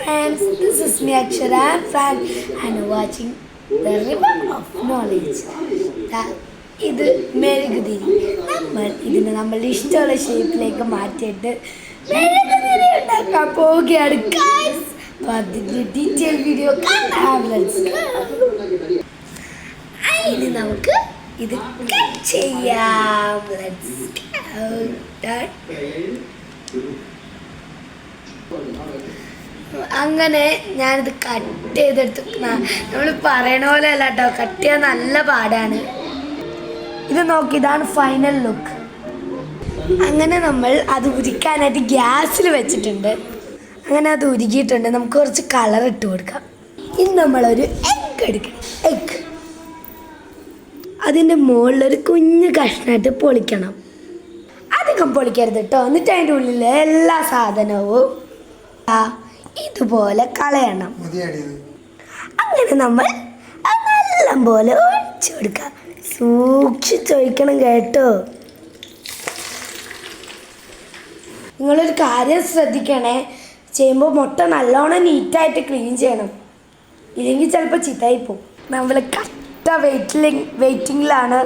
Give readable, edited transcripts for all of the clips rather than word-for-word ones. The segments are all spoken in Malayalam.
friends, this is me Akshara Frank and watching the River of Knowledge. ഇത് മെഴുകുതിരി. ഇതിനെ നമ്മൾ ഇഷ്ടമുള്ള ഷേപ്പിലേക്ക് മാറ്റിയിട്ട് മെഴുകുതിരി ഉണ്ടാക്കാൻ പോവുകയാണ് guys. അപ്പോൾ അതിൻ്റെ ഡീറ്റെയിൽ വീഡിയോ കാണാം. ഇനി നമുക്ക് ഇത് കട്ട് ചെയ്യാം. അങ്ങനെ ഞാനിത് കട്ട് ചെയ്തെടുത്ത് നമ്മൾ പറയണ പോലെ അല്ല കേട്ടോ, കട്ട് ചെയ്യാൻ നല്ല പാടാണ്. ഇത് നോക്കി, ഇതാണ് ഫൈനൽ ലുക്ക്. അങ്ങനെ നമ്മൾ അത് ഉരുക്കാനായിട്ട് ഗ്യാസിൽ വെച്ചിട്ടുണ്ട്. അങ്ങനെ അത് ഉരുക്കിയിട്ടുണ്ട്. നമുക്ക് കുറച്ച് കളർ ഇട്ട് കൊടുക്കാം. ഇനി നമ്മളൊരു എഗ് എടുക്കണം. എഗ് അതിൻ്റെ മുകളിലൊരു കുഞ്ഞു കഷ്ണമായിട്ട് പൊളിക്കണം. അധികം പൊളിക്കരുത് കേട്ടോ. എന്നിട്ട് അതിൻ്റെ ഉള്ളിലെ എല്ലാ സാധനവും ഇതുപോലെ കളയണം. അങ്ങനെ നമ്മൾ നല്ല പോലെ ഒഴിച്ചു കൊടുക്കാം. സൂക്ഷിച്ചൊഴിക്കണം കേട്ടോ. നിങ്ങളൊരു കാര്യം ശ്രദ്ധിക്കണേ, ചെയ്യുമ്പോൾ മുട്ട നല്ലോണം നീറ്റായിട്ട് ക്ലീൻ ചെയ്യണം, ഇല്ലെങ്കിൽ ചിലപ്പോൾ ചീത്തയായിപ്പോവും. നമ്മൾ കറക്റ്റ് വെയിറ്റിങ്ങിലാണ്.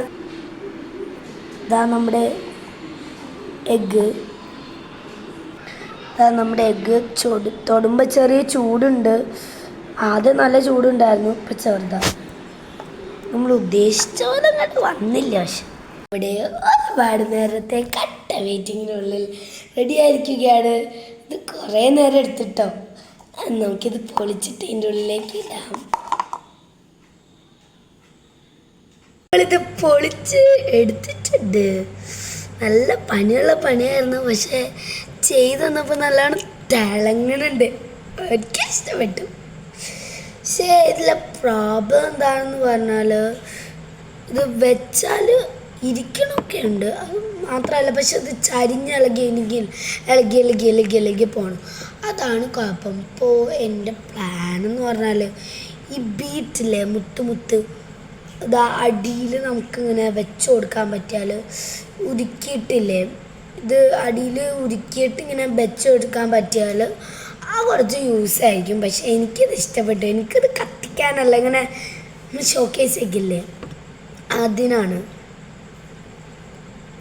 ഇതാ നമ്മുടെ എഗ്ഗ്. നമ്മുടെ എഗ്ഗ് തൊടുമ്പോൾ ചെറിയ ചൂടുണ്ട്. ആദ്യം നല്ല ചൂടുണ്ടായിരുന്നു, ഇപ്പം ചെറുതാണ്. നമ്മൾ ഉദ്ദേശിച്ച പോലെ അങ്ങോട്ട് വന്നില്ല. പക്ഷെ ഇവിടെ ഒരുപാട് നേരത്തെ കട്ട വെയിറ്റിങ്ങിനുള്ളിൽ റെഡി ആയിരിക്കുകയാണ്. ഇത് കുറേ നേരം എടുത്തിട്ടോ. നമുക്കിത് പൊളിച്ചിട്ട് ഇതിൻ്റെ ഉള്ളിലേക്ക് ഇടാം. നമ്മളിത് പൊളിച്ച് എടുത്തിട്ടുണ്ട്. നല്ല പണിയുള്ള പണിയായിരുന്നു, പക്ഷേ ചെയ്ത് തന്നപ്പോൾ നല്ലോണം തിളങ്ങുന്നുണ്ട്. എനിക്ക് ഇഷ്ടപ്പെട്ടു. പക്ഷേ ഇതിലെ പ്രോബ്ലം എന്താണെന്ന് പറഞ്ഞാൽ ഇത് വെച്ചാൽ ഇരിക്കണമൊക്കെ ഉണ്ട്, അത് മാത്രമല്ല. പക്ഷെ അത് ചരിഞ്ഞിളകി ഇളകി പോകണം. അതാണ് കുഴപ്പം. ഇപ്പോൾ എൻ്റെ പ്ലാൻ എന്ന് പറഞ്ഞാൽ ഈ ബീറ്റില്ലേ, മുത്ത് ഇതാ അടിയിൽ നമുക്കിങ്ങനെ വെച്ച് കൊടുക്കാൻ പറ്റിയാൽ, ഉരുക്കിയിട്ടില്ലേ, ഇത് അടിയിൽ ഉരുക്കിയിട്ട് ഇങ്ങനെ വെച്ച് കൊടുക്കാൻ പറ്റിയാൽ ആ കുറച്ച് യൂസ് ആയിരിക്കും. പക്ഷെ എനിക്കിത് ഇഷ്ടപ്പെട്ടു. എനിക്കിത് കത്തിക്കാനല്ല, ഇങ്ങനെ ഷോക്കേസ് വയ്ക്കില്ലേ, അതിനാണ്.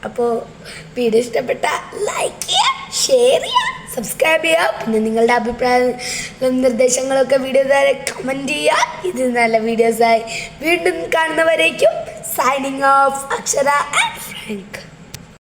അപ്പോൾ വീഡിയോ ഇഷ്ടപ്പെട്ട ലൈക്ക് ചെയ്യുക, ഷെയർ ചെയ്യുക, സബ്സ്ക്രൈബ് ചെയ്യുക. പിന്നെ നിങ്ങളുടെ അഭിപ്രായ നിർദ്ദേശങ്ങളൊക്കെ വീഡിയോ താഴെ കമൻറ്റ് ചെയ്യുക. ഇത് നല്ല വീഡിയോസായി വീണ്ടും കാണുന്നവരേക്കും സൈനിങ് ഓഫ് അക്ഷര ആൻഡ് ഫ്രാങ്ക്.